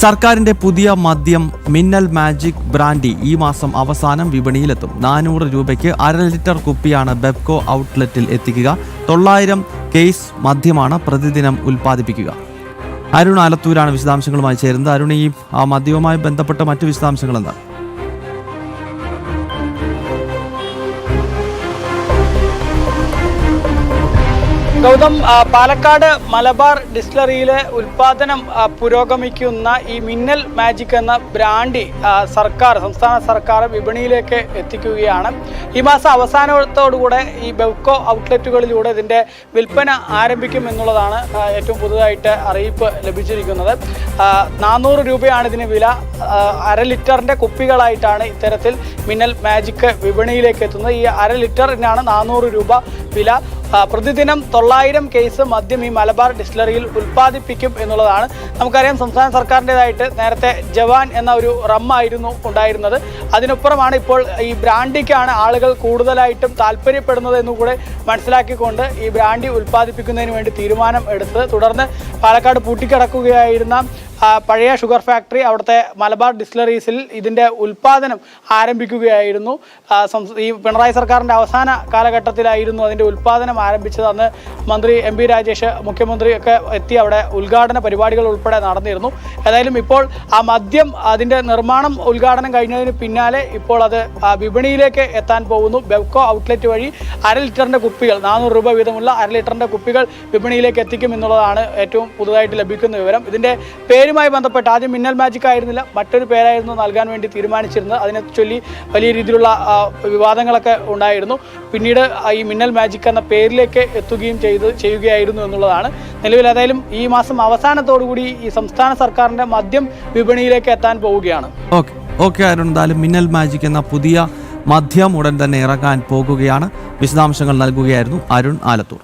സർക്കാരിന്റെ പുതിയ മദ്യം മിന്നൽ മാജിക് ബ്രാൻഡി ഈ മാസം അവസാനം വിപണിയിലെത്തും. 400 രൂപയ്ക്ക് 1/2 ലിറ്റർ കുപ്പിയാണ് ബെപ്കോ ഔട്ട്ലെറ്റിൽ എത്തിക്കുക. 900 കേസ് മദ്യമാണ് പ്രതിദിനം ഉൽപ്പാദിപ്പിക്കുക. അരുൺ ആലത്തൂരാണ് വിശദാംശങ്ങളുമായി ചേരുന്നത്. അരുൺ, ഈ മദ്യവുമായി ബന്ധപ്പെട്ട മറ്റു വിശദാംശങ്ങൾ എന്താണ്? ഗൗതം, പാലക്കാട് മലബാർ ഡിസ്റ്റിലറിയിലെ ഉൽപാദനം പുരോഗമിക്കുന്ന ഈ മിന്നൽ മാജിക് എന്ന ബ്രാൻഡി സംസ്ഥാന സർക്കാർ വിപണിയിലേക്ക് എത്തിക്കുകയാണ്. ഈ മാസം അവസാനത്തോടുകൂടെ ഈ ബെവ്കോ ഔട്ട്ലെറ്റുകളിലൂടെ ഇതിൻ്റെ വിൽപ്പന ആരംഭിക്കും എന്നുള്ളതാണ് ഏറ്റവും പുതുതായിട്ട് അറിയിപ്പ് ലഭിച്ചിരിക്കുന്നത്. 400 രൂപയാണ് ഇതിന് വില. 1/2 ലിറ്ററിൻ്റെ കുപ്പികളായിട്ടാണ് ഇത്തരത്തിൽ മിന്നൽ മാജിക് വിപണിയിലേക്ക് എത്തുന്നത്. ഈ 1/2 ലിറ്ററിനാണ് 400 രൂപ വില. പ്രതിദിനം 900 കേസ് മദ്യം ഈ മലബാർ ഡിസ്റ്റിലറിയിൽ ഉൽപ്പാദിപ്പിക്കും എന്നുള്ളതാണ്. നമുക്കറിയാം, സംസ്ഥാന സർക്കാരിൻ്റെതായിട്ട് നേരത്തെ ജവാൻ എന്ന ഒരു റമ്മായിരുന്നു ഉണ്ടായിരുന്നത്. അതിനപ്പുറമാണ് ഇപ്പോൾ ഈ ബ്രാൻഡിക്കാണ് ആളുകൾ കൂടുതലായിട്ടും താല്പര്യപ്പെടുന്നത് എന്നുകൂടെ മനസ്സിലാക്കിക്കൊണ്ട് ഈ ബ്രാൻഡി ഉൽപ്പാദിപ്പിക്കുന്നതിന് വേണ്ടി തീരുമാനം എടുത്തത്. തുടർന്ന് പാലക്കാട് പൂട്ടിക്കിടക്കുകയായിരുന്ന പഴയ ഷുഗർ ഫാക്ടറി, അവിടുത്തെ മലബാർ ഡിസ്റ്റിലറീസിൽ ഇതിൻ്റെ ഉൽപ്പാദനം ആരംഭിക്കുകയായിരുന്നു. ഈ പിണറായി സർക്കാരിൻ്റെ അവസാന കാലഘട്ടത്തിലായിരുന്നു അതിൻ്റെ ഉൽപ്പാദനം ആരംഭിച്ചത്. അന്ന് മന്ത്രി MP രാജേഷ്, മുഖ്യമന്ത്രിയൊക്കെ എത്തി അവിടെ ഉദ്ഘാടന പരിപാടികൾ ഉൾപ്പെടെ നടന്നിരുന്നു. ഏതായാലും ഇപ്പോൾ ആ മദ്യം, അതിൻ്റെ നിർമ്മാണം ഉദ്ഘാടനം കഴിഞ്ഞതിന് പിന്നാലെ ഇപ്പോൾ അത് വിപണിയിലേക്ക് എത്താൻ പോകുന്നു. ബെവ്കോ ഔട്ട്ലെറ്റ് വഴി 1/2 ലിറ്ററിൻ്റെ കുപ്പികൾ, 400 രൂപ വീതമുള്ള 1/2 ലിറ്ററിൻ്റെ കുപ്പികൾ വിപണിയിലേക്ക് എത്തിക്കും എന്നുള്ളതാണ് ഏറ്റവും പുതുതായിട്ട് ലഭിക്കുന്ന വിവരം. ഇതിൻ്റെ പേരുമായി ബന്ധപ്പെട്ട് ആദ്യം മിന്നൽ മാജിക് ആയിരുന്നില്ല, മറ്റൊരു പേരായിരുന്നു നൽകാൻ വേണ്ടി തീരുമാനിച്ചിരുന്നത്. അതിനെ ചൊല്ലി വലിയ രീതിയിലുള്ള വിവാദങ്ങളൊക്കെ ഉണ്ടായിരുന്നു. പിന്നീട് ഈ മിന്നൽ മാജിക് എന്ന പേരിലേക്ക് എത്തുകയും ചെയ്യുകയായിരുന്നു എന്നുള്ളതാണ്. നിലവിൽ ഏതായാലും ഈ മാസം അവസാനത്തോടുകൂടി ഈ സംസ്ഥാന സർക്കാരിൻ്റെ മദ്യം വിപണിയിലേക്ക് എത്താൻ പോവുകയാണ്. ഓക്കെ അരുൺ, എന്തായാലും മിന്നൽ മാജിക് എന്ന പുതിയ മദ്യം ഉടൻ തന്നെ ഇറങ്ങാൻ പോകുകയാണ്. വിശദാംശങ്ങൾ നൽകുകയായിരുന്നു അരുൺ ആലത്തൂർ.